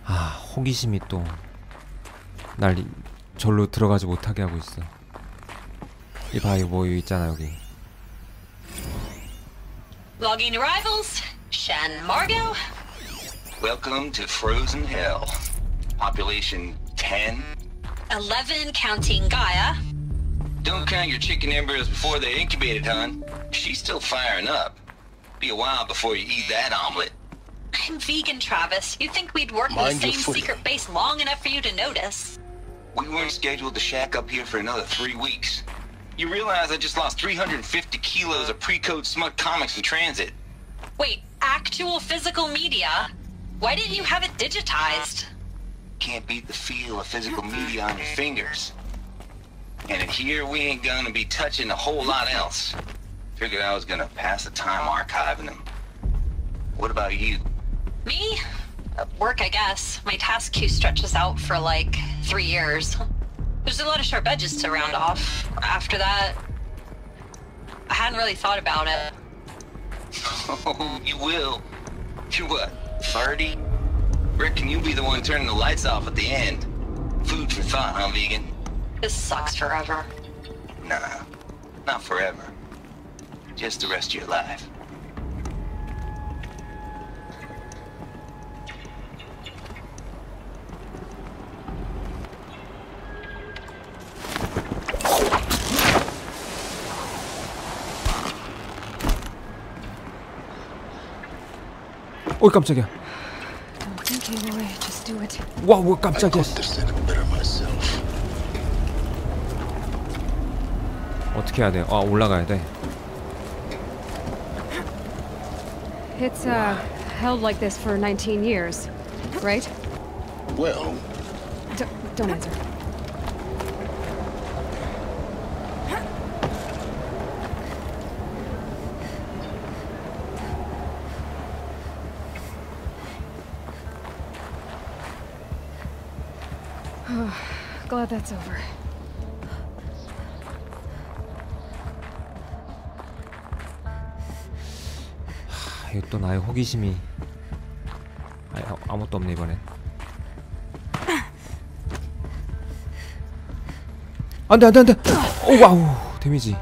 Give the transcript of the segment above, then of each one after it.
아, 호기심이 또 날 절로 들어가지 못하게 하고 있어. 이봐, 이거 뭐 있잖아 여기. Logging arrivals, Shan Margot. Welcome to Frozen Hell. Population 10. 11 counting Gaia. Don't count your chicken embryos before they're incubated, hon. She's still firing up. Be a while before you eat that omelet. I'm vegan, Travis. You'd think we'd worked in the same secret base long enough for you to notice. We weren't scheduled to shack up here for another 3 weeks. You realize I just lost 350 kilos of pre-code smut comics in transit. Wait, actual physical media? Why didn't you have it digitized? Can't beat the feel of physical media on your fingers. And in here, we ain't gonna be touching a whole lot else. Figured I was gonna pass the time archiving them. What about you? Me? Work, I guess. My task queue stretches out for like 3 years. There's a lot of sharp edges to round off. After that, I hadn't really thought about it. Oh, you will. You're what, 30? Reckon you'll be the one turning the lights off at the end. Food for thought, huh, vegan? This sucks forever. Nah, not forever. Just the rest of your life. 어이 깜짝이야. 와, 뭐 깜짝이야. 어떻게 해야 돼? 아, 올라가야 돼. It's held like this for 19 years, right? Well, don't answer. Glad that's over. 이거 또 나의 호기심이. 아무것도 없네 이번엔. 안돼 안돼 안돼. 오, 와우, 데미지.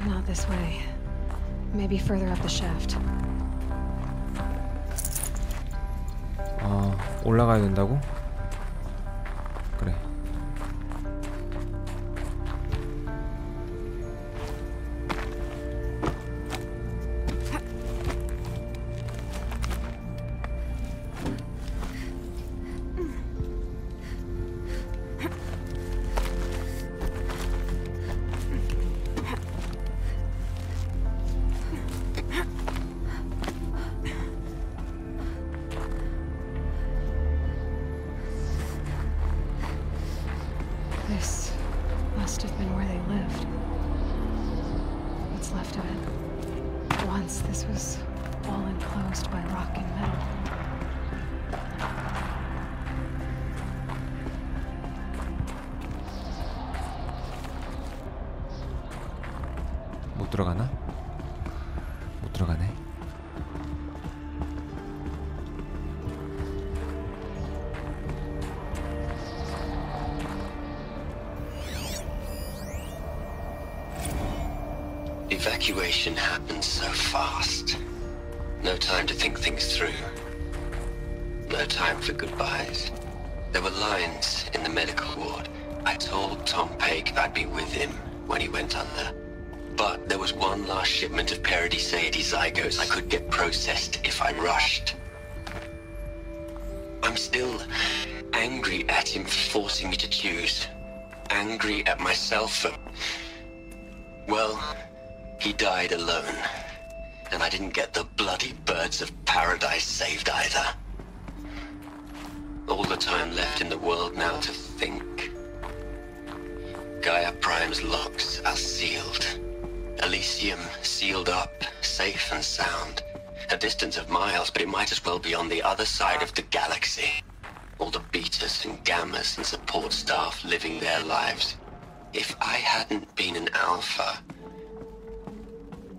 Not this way. Maybe further up the shaft. 올라가야 된다고? 그래. This must have been where they lived. What's left of it. Once this was all enclosed by rock and metal. 못 들어가나? 못 들어가네. Evacuation happened so fast. No time to think things through. No time for goodbyes. There were lines in the medical ward. I told Tom Paik I'd be with him when he went under. But there was one last shipment of Paradiseidae zygotes I could get processed if I rushed. I'm still angry at him for forcing me to choose. Angry at myself for... well... he died alone, and I didn't get the bloody birds of paradise saved either. All the time left in the world now to think. Gaia Prime's locks are sealed. Elysium sealed up, safe and sound. A distance of miles, but it might as well be on the other side of the galaxy. All the betas and gammas and support staff living their lives. If I hadn't been an alpha...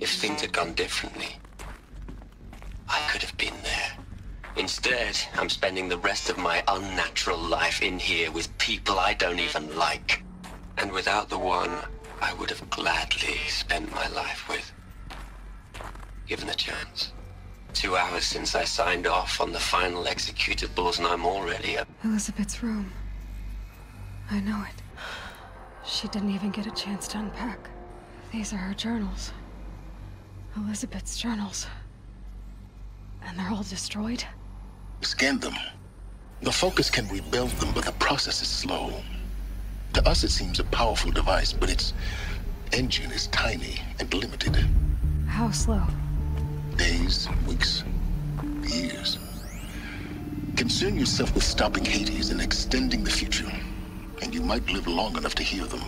if things had gone differently, I could have been there. Instead, I'm spending the rest of my unnatural life in here with people I don't even like. And without the one I would have gladly spent my life with. Given the chance. 2 hours since I signed off on the final executables and I'm already up. Elizabeth's room. I know it. She didn't even get a chance to unpack. These are her journals. Elizabeth's journals. And they're all destroyed? Scan them. The Focus can rebuild them, but the process is slow. To us, it seems a powerful device, but its engine is tiny and limited. How slow? Days, weeks, years. Concern yourself with stopping Hades and extending the future, and you might live long enough to hear them.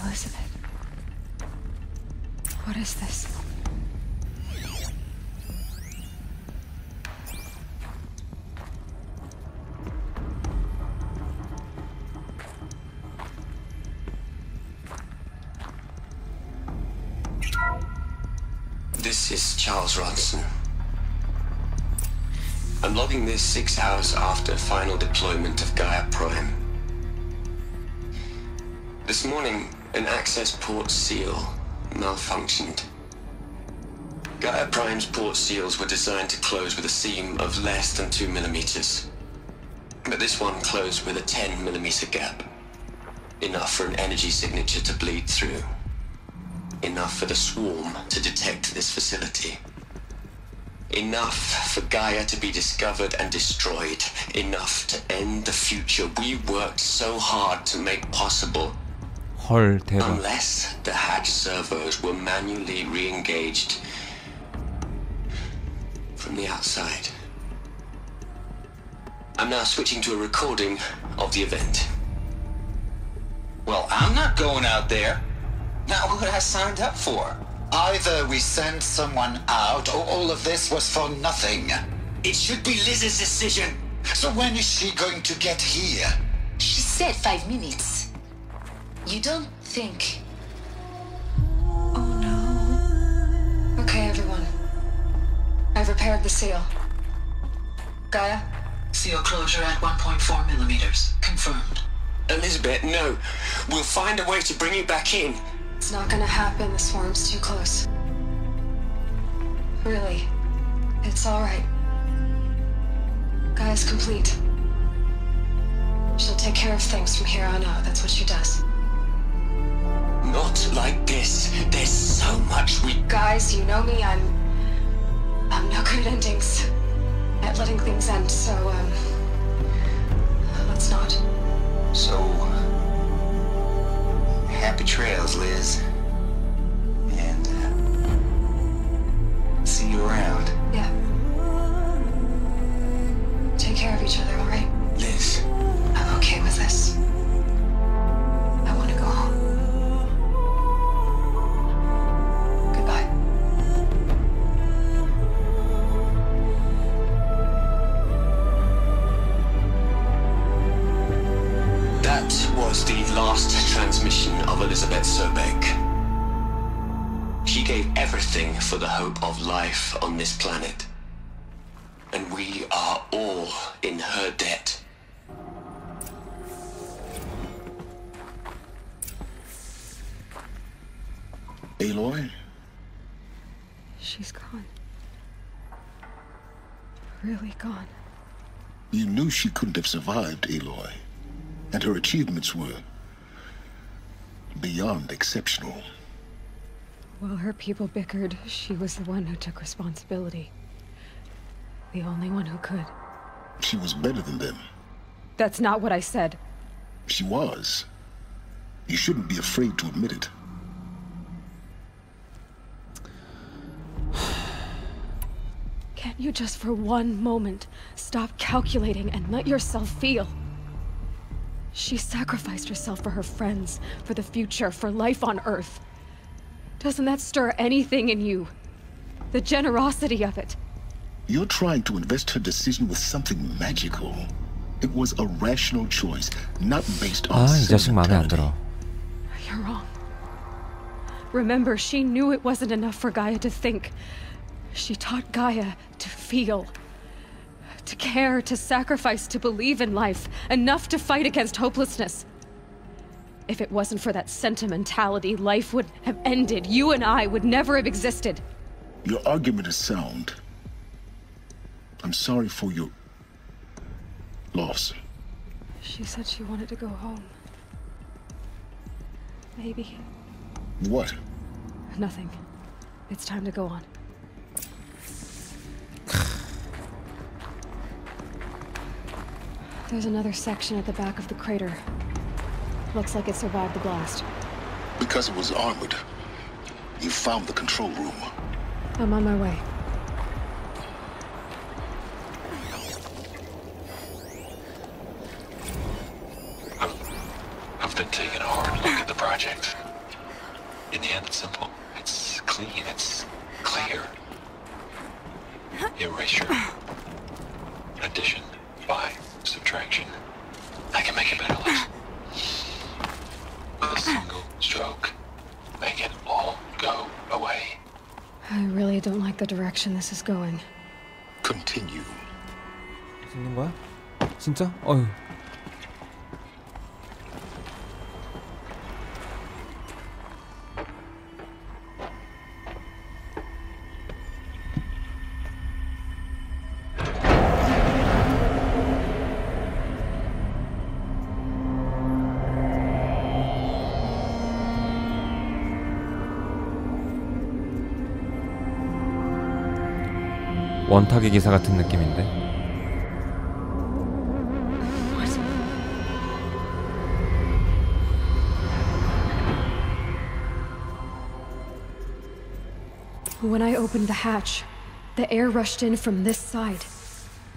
Elizabeth. What is this? This is Charles Ronson. I'm logging this 6 hours after final deployment of Gaia Prime. This morning, an access port seal malfunctioned. Gaia Prime's port seals were designed to close with a seam of less than 2 millimeters. But this one closed with a 10 millimeter gap. Enough for an energy signature to bleed through. Enough for the swarm to detect this facility. Enough for Gaia to be discovered and destroyed. Enough to end the future we worked so hard to make possible. 헐 대박. Unless the hatch servos were manually re-engaged from the outside. I'm now switching to a recording of the event. Well, I'm not going out there. Not what I signed up for. Either we send someone out, or all of this was for nothing. It should be Liz's decision. So when is she going to get here? She said 5 minutes. You don't think... Oh no. Okay, everyone. I've repaired the seal. Gaia? Seal closure at 1.4 millimeters. Confirmed. Elizabeth, no. We'll find a way to bring you back in. It's not gonna happen. The swarm's too close. Really. It's alright. Gaia's complete. She'll take care of things from here on out. That's what she does. Not like this. There's so much we... Guys, you know me. I'm no good at endings. At letting things end, so, let's not. So, happy trails, Liz. And, see you around. Yeah. Take care of each other, alright? Liz. I'm okay with this. I want to go home. Goodbye. That was the last transmission of Elizabeth Sobek. She gave everything for the hope of life on this planet. And we are all in her debt. Aloy? She's gone. Really gone. You knew she couldn't have survived, Aloy. And her achievements were beyond exceptional. While her people bickered, she was the one who took responsibility. The only one who could. She was better than them. That's not what I said. She was. You shouldn't be afraid to admit it. Can't you just for one moment stop calculating and let yourself feel? She sacrificed herself for her friends, for the future, for life on Earth. Doesn't that stir anything in you? The generosity of it. You're trying to invest her decision with something magical. It was a rational choice, not based on 이 자식 마음에 안 sentimentality. 들어. You're wrong. Remember, she knew it wasn't enough for Gaia to think. She taught Gaia to feel. To care, to sacrifice, to believe in life. Enough to fight against hopelessness. If it wasn't for that sentimentality, life would have ended. You and I would never have existed. Your argument is sound. I'm sorry for your loss. She said she wanted to go home. Maybe. What? Nothing. It's time to go on. There's another section at the back of the crater. Looks like it survived the blast. Because it was armored. You found the control room. I'm on my way. I've been taking a hard look at the project. In the end, it's simple. It's clean. It's clear. Erasure. Addition. By subtraction. I can make it better, Liz. With a single stroke. Make it all go away. I really don't like the direction this is going. Continue. 찍는 거야? 진짜? 어휴. 원탁의 기사 같은 느낌인데. When I opened the hatch, the air rushed in from this side.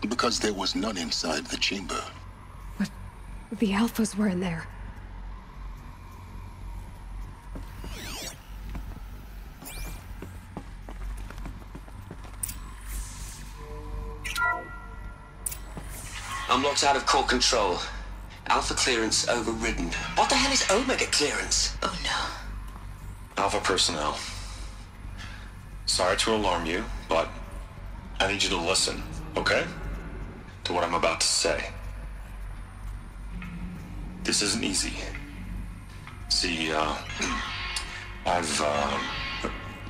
Because there was none inside the chamber. But the alphas were in there. I'm locked out of core control. Alpha clearance overridden. What the hell is Omega clearance? Oh no. Alpha personnel. Sorry to alarm you, but I need you to listen, okay? To what I'm about to say. This isn't easy. See,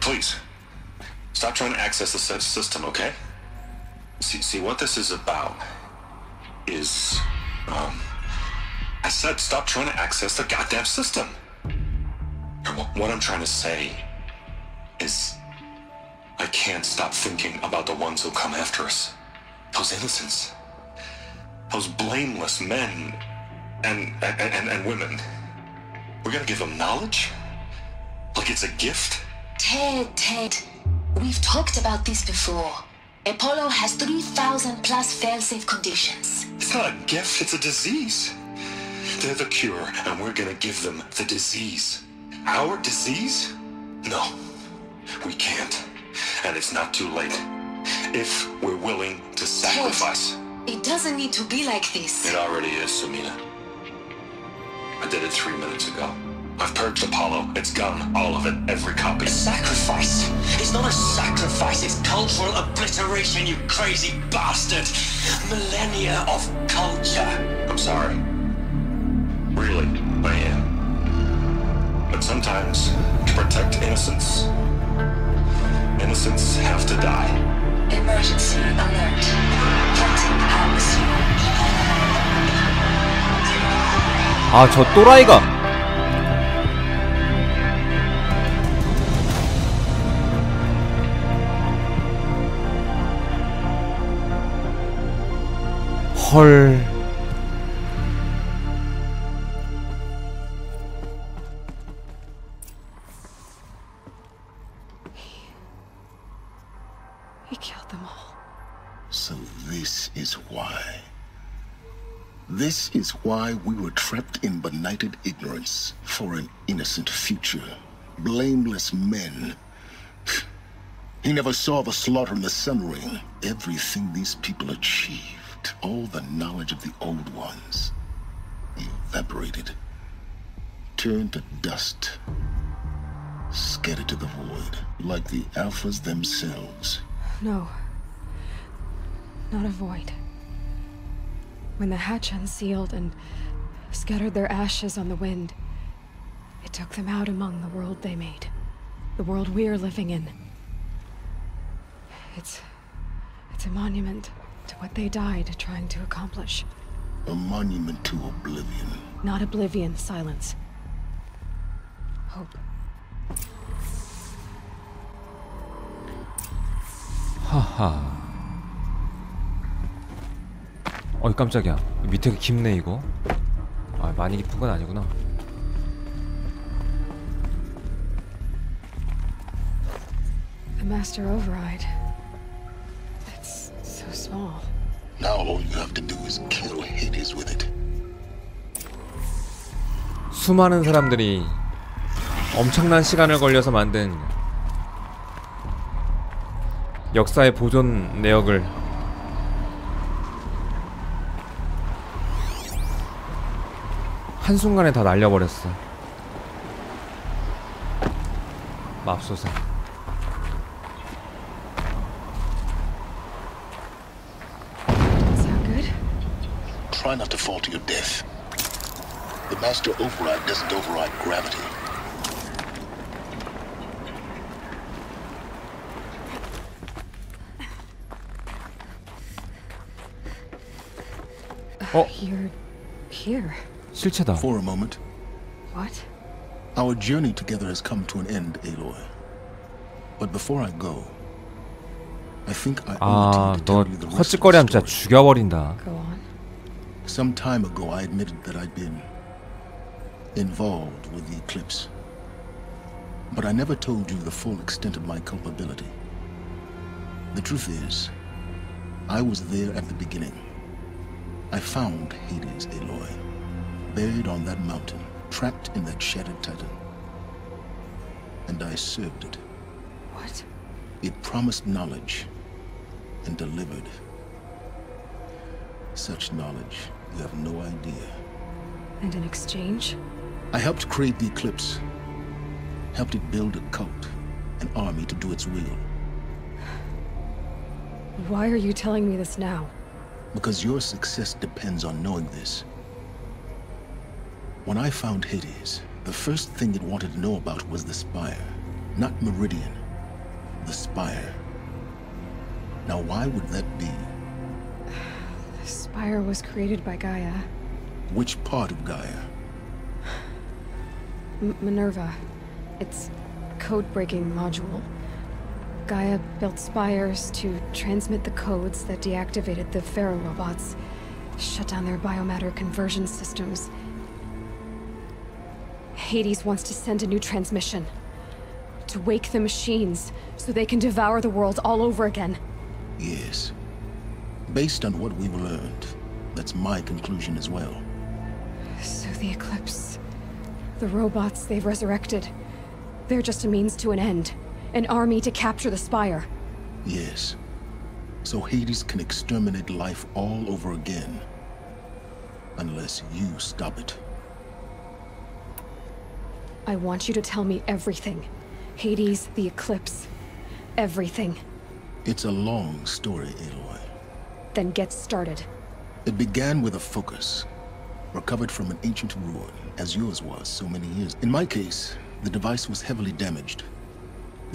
please, stop trying to access the system, okay? See, what this is about is, I said stop trying to access the goddamn system. What I'm trying to say is I can't stop thinking about the ones who come after us. Those innocents. Those blameless men and women. We're gonna give them knowledge? Like it's a gift? Ted, we've talked about this before. Apollo has 3,000 plus fail-safe conditions. It's not a gift, it's a disease. They're the cure, and we're gonna give them the disease. Our disease? No, we can't. And it's not too late. If we're willing to sacrifice. Ted, it doesn't need to be like this. It already is, Sumina. I did it 3 minutes ago. I've purged Apollo. It's gone. All of it. Every copy. A sacrifice? It's not a sacrifice. It's cultural obliteration, you crazy bastard. Millennia of culture. I'm sorry. Really, I am. But sometimes, to protect innocence, innocents have to die. Emergency alert. Captain House. 아, 저 또라이가. 헐. He killed them all. So this is why. This is why we were trapped in benighted ignorance for an innocent future. Blameless men. He never saw the slaughter in the Sun Ring. Everything these people achieved, all the knowledge of the old ones, evaporated, turned to dust, scattered to the void, like the Alphas themselves. No. Not a void. When the hatch unsealed and scattered their ashes on the wind, it took them out among the world they made. The world we're living in. It's a monument to what they died trying to accomplish. A monument to oblivion. Not oblivion, silence. Hope. 하하. 어이 깜짝이야. 밑에 깊네 이거. 아 많이 깊은 건 아니구나. The master override. It's so small. Now all you have to do is kill Hades with it. 수많은 사람들이 엄청난 시간을 걸려서 만든 역사의 보존 내역을 한순간에 다 날려버렸어. 맙소사. Sound good? Try not to fall to your death. The master override doesn't override gravity. You're here. 실체다. For a moment. What? Our journey together has come to an end, Aloy. But before I go, I think I owe it to you to tell you the rest of the 헛짓거리하면 진짜 story. 죽여버린다. Go on. Some time ago, I admitted that I'd been involved with the eclipse. But I never told you the full extent of my culpability. The truth is, I was there at the beginning. I found Hades, Aloy, buried on that mountain, trapped in that shattered titan. And I served it. What? It promised knowledge and delivered. Such knowledge, you have no idea. And in exchange? I helped create the eclipse. Helped it build a cult, an army to do its will. Why are you telling me this now? Because your success depends on knowing this. When I found Hades, the first thing it wanted to know about was the Spire. Not Meridian. The Spire. Now why would that be? The Spire was created by Gaia. Which part of Gaia? Minerva. It's code-breaking module. Gaia built spires to transmit the codes that deactivated the Pharaoh robots, shut down their biomatter conversion systems. Hades wants to send a new transmission. To wake the machines, so they can devour the world all over again. Yes. Based on what we've learned, that's my conclusion as well. So the Eclipse... the robots they've resurrected... they're just a means to an end. An army to capture the Spire. Yes. So Hades can exterminate life all over again. Unless you stop it. I want you to tell me everything. Hades, the Eclipse. Everything. It's a long story, Aloy. Then get started. It began with a focus. Recovered from an ancient ruin, as yours was so many years. In my case, the device was heavily damaged.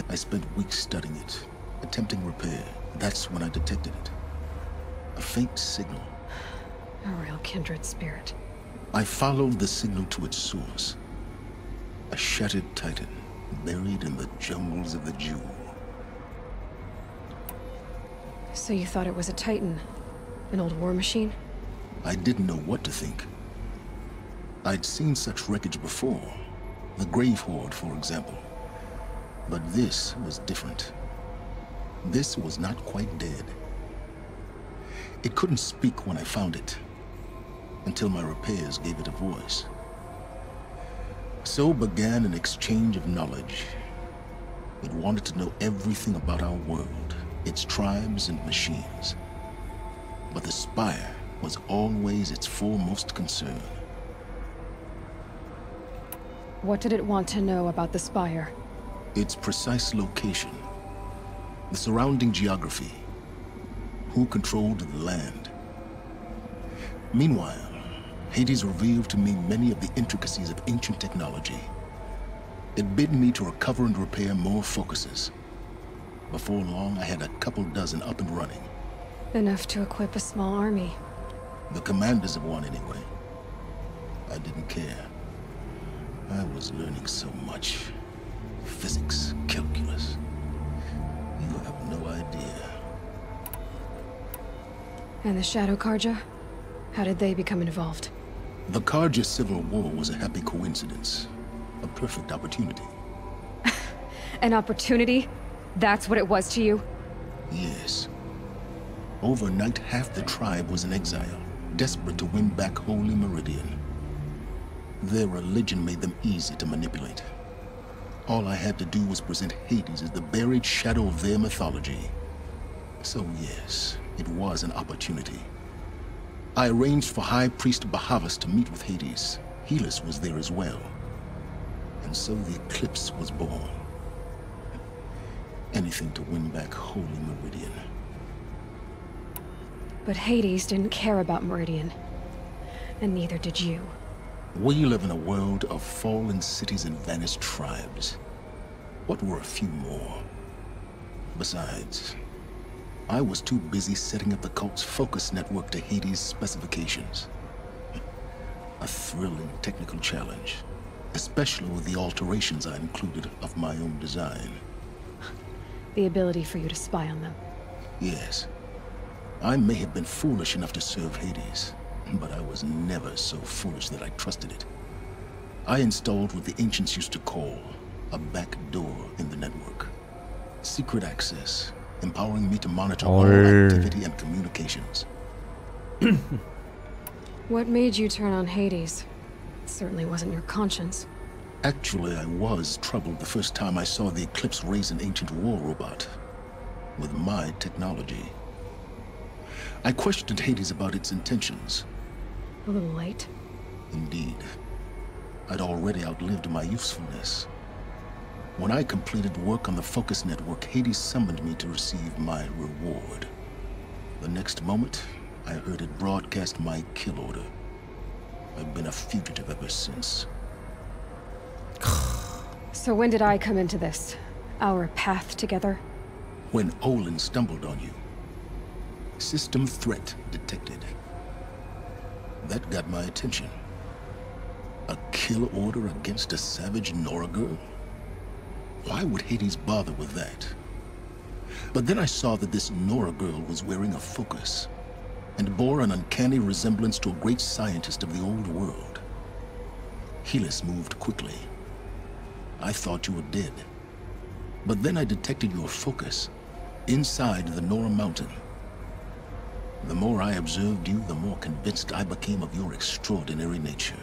I spent weeks studying it, attempting repair. That's when I detected it. A faint signal. A real kindred spirit. I followed the signal to its source. A shattered titan, buried in the jungles of the Jewel. So you thought it was a titan? An old war machine? I didn't know what to think. I'd seen such wreckage before. The Grave Horde, for example. But this was different. This was not quite dead. It couldn't speak when I found it, until my repairs gave it a voice. So began an exchange of knowledge. It wanted to know everything about our world, its tribes and machines. But the spire was always its foremost concern. What did it want to know about the spire? Its precise location, the surrounding geography, who controlled the land. Meanwhile, Hades revealed to me many of the intricacies of ancient technology. It bid me to recover and repair more focuses. Before long, I had a couple dozen up and running. Enough to equip a small army. The commanders of one, anyway. I didn't care. I was learning so much. Physics, calculus. You have no idea. And the Shadow Karja? How did they become involved? The Karja Civil War was a happy coincidence. A perfect opportunity. An opportunity? That's what it was to you? Yes. Overnight, half the tribe was in exile, desperate to win back Holy Meridian. Their religion made them easy to manipulate. All I had to do was present Hades as the buried shadow of their mythology. So yes, it was an opportunity. I arranged for High Priest Bahavas to meet with Hades. Helis was there as well. And so the eclipse was born. Anything to win back Holy Meridian. But Hades didn't care about Meridian. And neither did you. We live in a world of fallen cities and vanished tribes. What were a few more? Besides, I was too busy setting up the cult's focus network to Hades' specifications. A thrilling technical challenge, especially with the alterations I included of my own design. The ability for you to spy on them. Yes. I may have been foolish enough to serve Hades, but I was never so foolish that I trusted it. I installed what the ancients used to call a back door in the network. Secret access, empowering me to monitor all activity and communications. What made you turn on Hades? It certainly wasn't your conscience. Actually, I was troubled the first time I saw the Eclipse raise an ancient war robot with my technology. I questioned Hades about its intentions. A little late. Indeed. I'd already outlived my usefulness. When I completed work on the Focus Network, Hades summoned me to receive my reward. The next moment, I heard it broadcast my kill order. I've been a fugitive ever since. So when did I come into this? Our path together? When Olin stumbled on you. System threat detected. That got my attention. A kill order against a savage Nora girl? Why would Hades bother with that? But then I saw that this Nora girl was wearing a focus, and bore an uncanny resemblance to a great scientist of the old world. Helis moved quickly. I thought you were dead. But then I detected your focus, inside the Nora mountain. The more I observed you, the more convinced I became of your extraordinary nature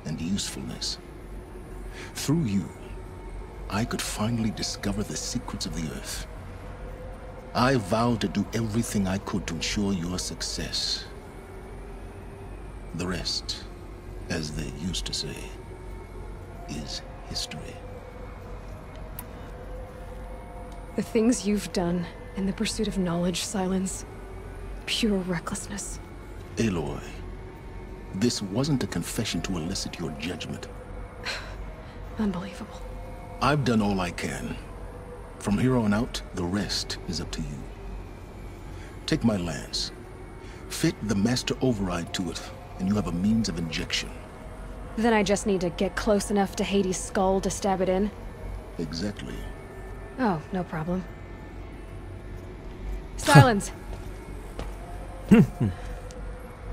and usefulness. Through you, I could finally discover the secrets of the Earth. I vowed to do everything I could to ensure your success. The rest, as they used to say, is history. The things you've done in the pursuit of knowledge, Silence. Pure recklessness. Aloy, this wasn't a confession to elicit your judgment. Unbelievable. I've done all I can. From here on out, the rest is up to you. Take my lance. Fit the master override to it, and you have a means of injection. Then I just need to get close enough to Hades' skull to stab it in? Exactly. Oh, no problem. Silence!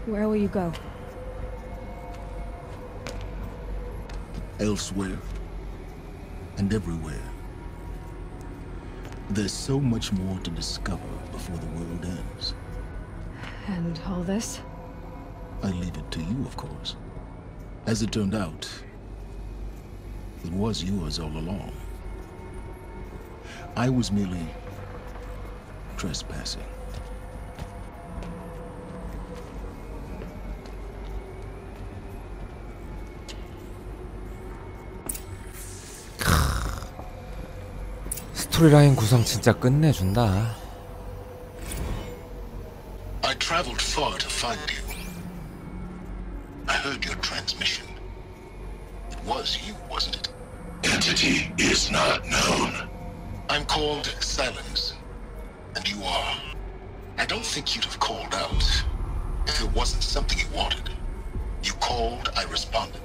Where will you go? Elsewhere. And everywhere. There's so much more to discover before the world ends. And all this? I leave it to you, of course. As it turned out, it was yours all along. I was merely trespassing. 스토리라인 구성 진짜 끝내준다. I traveled far to find you. I heard your transmission. It was you, wasn't it? Entity is not known. I'm called Silence, and you are. I don't think you'd have called out if it wasn't something you wanted. You called, I responded.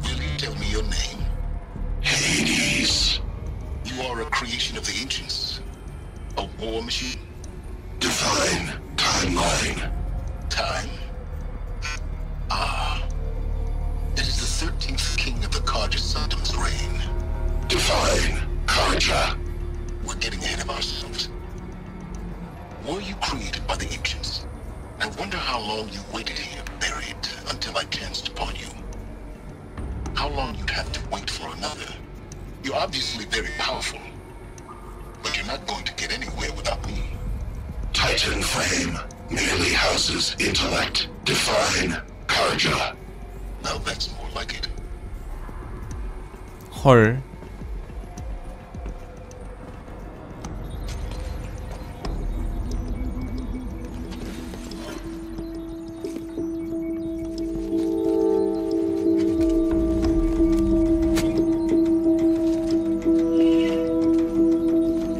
Will you tell me your name? Hades. You are a creation of the ancients. A war machine? Divine timeline. Time? Ah. It is the 13th king of the Karja Saddam's reign. Divine Karja. We're getting ahead of ourselves. Were you created by the ancients? I wonder how long you waited here, buried, until I chanced upon you. How long you'd have to wait for another. You're obviously very powerful, but you're not going to get anywhere without me. Titan fame merely houses intellect. Divine Karja. Now that's more like it. 헐.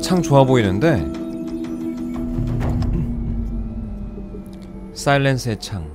창 좋아 보이는데 사일렌스의 창